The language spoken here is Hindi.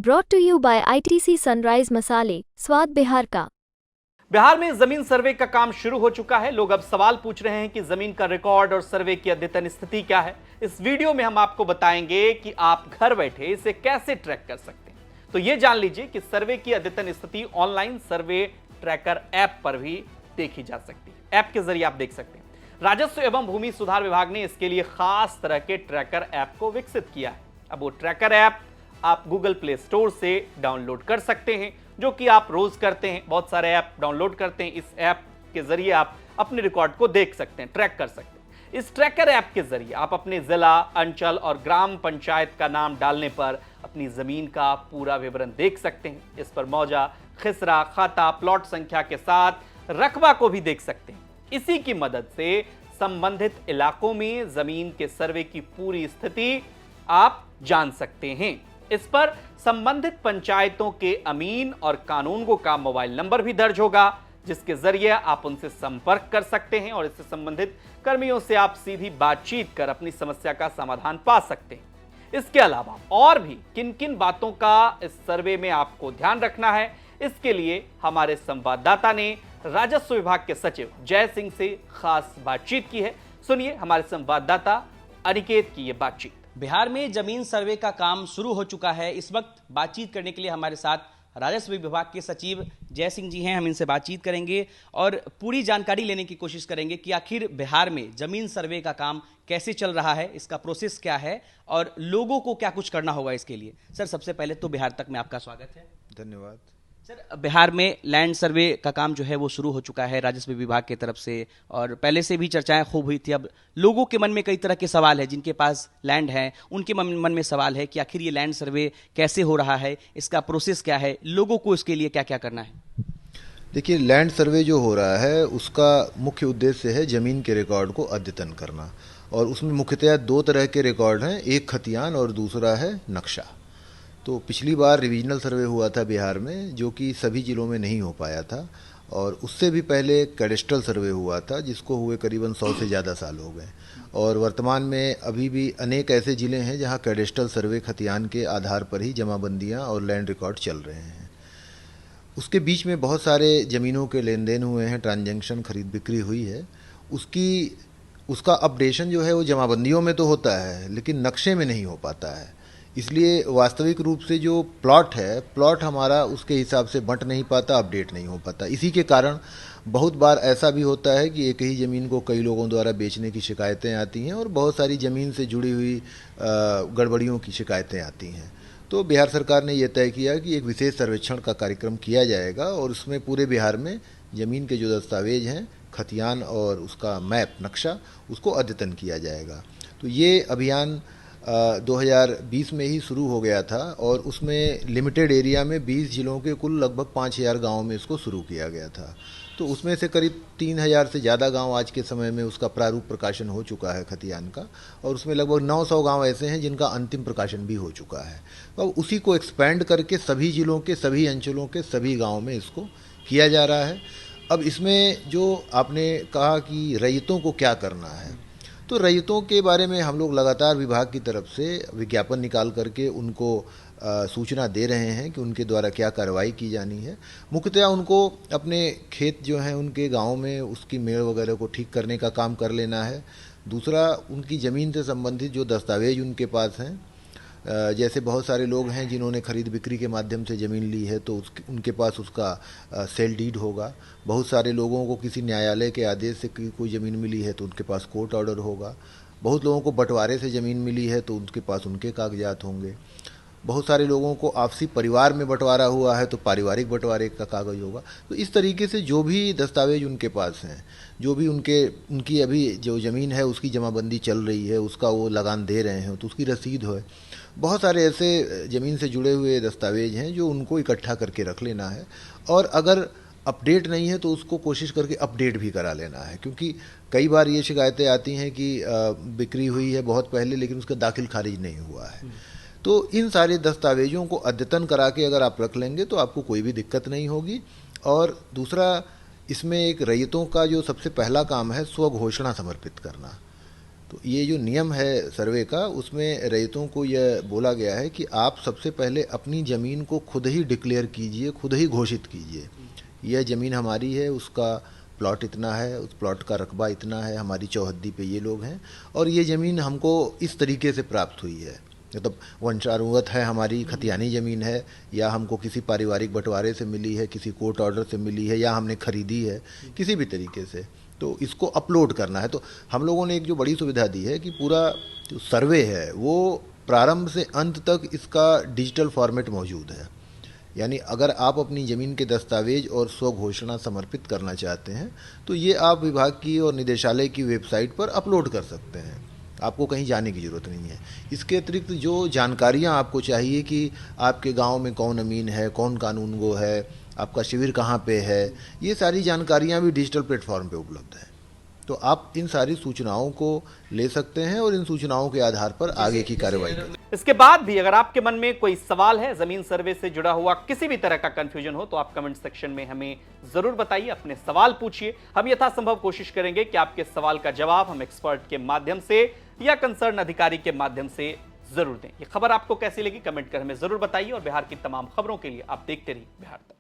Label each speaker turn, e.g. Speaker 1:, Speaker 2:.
Speaker 1: Brought to you by ITC Sunrise मसाले, स्वाद बिहार का।
Speaker 2: बिहार में जमीन सर्वे का काम शुरू हो चुका है। लोग अब सवाल पूछ रहे हैं कि जमीन का रिकॉर्ड और सर्वे की अद्यतन स्थिति क्या है। इस वीडियो में हम आपको बताएंगे कि आप घर बैठे इसे कैसे ट्रैक कर सकते हैं। तो ये जान लीजिए कि सर्वे की अद्यतन स्थिति ऑनलाइन सर्वे ट्रैकर ऐप पर भी देखी जा सकती है। ऐप के जरिए आप देख सकते हैं। राजस्व एवं भूमि सुधार विभाग ने इसके लिए खास तरह के ट्रैकर ऐप को विकसित किया है। अब वो ट्रैकर ऐप आप गूगल प्ले स्टोर से डाउनलोड कर सकते हैं, जो कि आप रोज करते हैं। बहुत सारे ऐप डाउनलोड करते हैं। इस ऐप के जरिए आप अपने रिकॉर्ड को देख सकते हैं, ट्रैक कर सकते हैं। इस ट्रैकर ऐप के जरिए आप अपने जिला, अंचल और ग्राम पंचायत का नाम डालने पर अपनी जमीन का पूरा विवरण देख सकते हैं। इस पर मौजा, खिसरा, खाता, प्लॉट संख्या के साथ रकबा को भी देख सकते हैं। इसी की मदद से संबंधित इलाकों में जमीन के सर्वे की पूरी स्थिति आप जान सकते हैं। इस पर संबंधित पंचायतों के अमीन और कानूनगो का मोबाइल नंबर भी दर्ज होगा, जिसके जरिए आप उनसे संपर्क कर सकते हैं और इससे संबंधित कर्मियों से आप सीधी बातचीत कर अपनी समस्या का समाधान पा सकते हैं। इसके अलावा और भी किन किन बातों का इस सर्वे में आपको ध्यान रखना है, इसके लिए हमारे संवाददाता ने राजस्व विभाग के सचिव जय सिंह से खास बातचीत की है। सुनिए हमारे संवाददाता अनिकेत की ये बातचीत।
Speaker 3: बिहार में जमीन सर्वे का काम शुरू हो चुका है। इस वक्त बातचीत करने के लिए हमारे साथ राजस्व विभाग के सचिव जय सिंह जी हैं। हम इनसे बातचीत करेंगे और पूरी जानकारी लेने की कोशिश करेंगे कि आखिर बिहार में जमीन सर्वे का काम कैसे चल रहा है, इसका प्रोसेस क्या है और लोगों को क्या कुछ करना होगा इसके लिए। सर, सबसे पहले तो बिहार तक में आपका स्वागत है।
Speaker 4: धन्यवाद।
Speaker 3: सर, बिहार में लैंड सर्वे का काम जो है वो शुरू हो चुका है राजस्व विभाग की तरफ से, और पहले से भी चर्चाएं खूब हुई थी। अब लोगों के मन में कई तरह के सवाल है। जिनके पास लैंड है उनके मन में सवाल है कि आखिर ये लैंड सर्वे कैसे हो रहा है, इसका प्रोसेस क्या है, लोगों को इसके लिए क्या क्या करना है।
Speaker 4: देखिए, लैंड सर्वे जो हो रहा है उसका मुख्य उद्देश्य है जमीन के रिकॉर्ड को अद्यतन करना, और उसमें मुख्यतः दो तरह के रिकॉर्ड हैं, एक खतियान और दूसरा है नक्शा। तो पिछली बार रिविजनल सर्वे हुआ था बिहार में, जो कि सभी जिलों में नहीं हो पाया था, और उससे भी पहले कैडेस्ट्रल सर्वे हुआ था, जिसको हुए करीबन 100 से ज़्यादा साल हो गए। और वर्तमान में अभी भी अनेक ऐसे ज़िले हैं जहां कैडेस्ट्रल सर्वे खतियान के आधार पर ही जमाबंदियां और लैंड रिकॉर्ड चल रहे हैं। उसके बीच में बहुत सारे ज़मीनों के लेन देन हुए हैं, ट्रांजैक्शन, खरीद बिक्री हुई है। उसका अपडेशन जो है वो जमाबंदियों में तो होता है, लेकिन नक्शे में नहीं हो पाता है। इसलिए वास्तविक रूप से जो प्लॉट हमारा उसके हिसाब से बंट नहीं पाता, अपडेट नहीं हो पाता। इसी के कारण बहुत बार ऐसा भी होता है कि एक ही ज़मीन को कई लोगों द्वारा बेचने की शिकायतें आती हैं, और बहुत सारी ज़मीन से जुड़ी हुई गड़बड़ियों की शिकायतें आती हैं। तो बिहार सरकार ने यह तय किया कि एक विशेष सर्वेक्षण का कार्यक्रम किया जाएगा, और उसमें पूरे बिहार में ज़मीन के जो दस्तावेज हैं, खतियान और उसका मैप, नक्शा, उसको अद्यतन किया जाएगा। तो ये अभियान 2020 में ही शुरू हो गया था, और उसमें लिमिटेड एरिया में 20 जिलों के कुल लगभग 5000 गाँव में इसको शुरू किया गया था। तो उसमें से करीब 3000 से ज़्यादा गांव आज के समय में उसका प्रारूप प्रकाशन हो चुका है खतियान का, और उसमें लगभग 900 गांव ऐसे हैं जिनका अंतिम प्रकाशन भी हो चुका है। तो अब उसी को एक्सपेंड करके सभी जिलों के, सभी अंचलों के, सभी गाँव में इसको किया जा रहा है। अब इसमें जो आपने कहा कि रैयतों को क्या करना है, तो रैयतों के बारे में हम लोग लगातार विभाग की तरफ से विज्ञापन निकाल करके उनको सूचना दे रहे हैं कि उनके द्वारा क्या कार्रवाई की जानी है। मुख्यतः उनको अपने खेत जो हैं उनके गांव में उसकी मेड़ वगैरह को ठीक करने का काम कर लेना है। दूसरा, उनकी ज़मीन से संबंधित जो दस्तावेज उनके पास हैं, जैसे बहुत सारे लोग हैं जिन्होंने खरीद बिक्री के माध्यम से ज़मीन ली है, तो उनके पास उसका सेल डीड होगा। बहुत सारे लोगों को किसी न्यायालय के आदेश से कोई ज़मीन मिली है तो उनके पास कोर्ट ऑर्डर होगा। बहुत लोगों को बंटवारे से ज़मीन मिली है तो उनके पास उनके कागजात होंगे। बहुत सारे लोगों को आपसी परिवार में बंटवारा हुआ है तो पारिवारिक बंटवारे का कागज़ होगा। तो इस तरीके से जो भी दस्तावेज उनके पास हैं, जो भी उनकी अभी जो ज़मीन है उसकी जमाबंदी चल रही है, उसका वो लगान दे रहे हैं तो उसकी रसीद है। बहुत सारे ऐसे ज़मीन से जुड़े हुए दस्तावेज हैं जो उनको इकट्ठा करके रख लेना है, और अगर अपडेट नहीं है तो उसको कोशिश करके अपडेट भी करा लेना है। क्योंकि कई बार ये शिकायतें आती हैं कि बिक्री हुई है बहुत पहले लेकिन उसका दाखिल खारिज नहीं हुआ है। तो इन सारे दस्तावेजों को अद्यतन करा के अगर आप रख लेंगे तो आपको कोई भी दिक्कत नहीं होगी। और दूसरा, इसमें एक रैयतों का जो सबसे पहला काम है, स्व घोषणा समर्पित करना। तो ये जो नियम है सर्वे का, उसमें रैयतों को यह बोला गया है कि आप सबसे पहले अपनी ज़मीन को खुद ही डिक्लेयर कीजिए, खुद ही घोषित कीजिए। यह ज़मीन हमारी है, उसका प्लॉट इतना है, उस प्लॉट का रकबा इतना है, हमारी चौहद्दी पे ये लोग हैं और ये ज़मीन हमको इस तरीके से प्राप्त हुई है, मतलब वंशानुगत है, हमारी खतियानी ज़मीन है, या हमको किसी पारिवारिक बंटवारे से मिली है, किसी कोर्ट ऑर्डर से मिली है, या हमने खरीदी है किसी भी तरीके से, तो इसको अपलोड करना है। तो हम लोगों ने एक जो बड़ी सुविधा दी है कि पूरा जो सर्वे है वो प्रारंभ से अंत तक इसका डिजिटल फॉर्मेट मौजूद है। यानी अगर आप अपनी ज़मीन के दस्तावेज और स्वघोषणा समर्पित करना चाहते हैं तो ये आप विभाग की और निदेशालय की वेबसाइट पर अपलोड कर सकते हैं, आपको कहीं जाने की ज़रूरत नहीं है। इसके अतिरिक्त जो जानकारियां आपको चाहिए कि आपके गांव में कौन अमीन है, कौन कानूनगो है, आपका शिविर कहाँ पे है, ये सारी जानकारियां भी डिजिटल प्लेटफॉर्म पे उपलब्ध है। तो आप इन सारी सूचनाओं को ले सकते हैं और इन सूचनाओं के आधार पर आगे की कार्रवाई करें।
Speaker 2: इसके बाद भी अगर आपके मन में कोई सवाल है, जमीन सर्वे से जुड़ा हुआ किसी भी तरह का कंफ्यूजन हो, तो आप कमेंट सेक्शन में हमें जरूर बताइए, अपने सवाल पूछिए। हम यथासंभव कोशिश करेंगे कि आपके सवाल का जवाब हम एक्सपर्ट के माध्यम से या कंसर्न अधिकारी के माध्यम से जरूर दें। ये खबर आपको कैसी लगी कमेंट कर हमें जरूर बताइए और बिहार की तमाम खबरों के लिए आप देखते रहिए बिहार तक।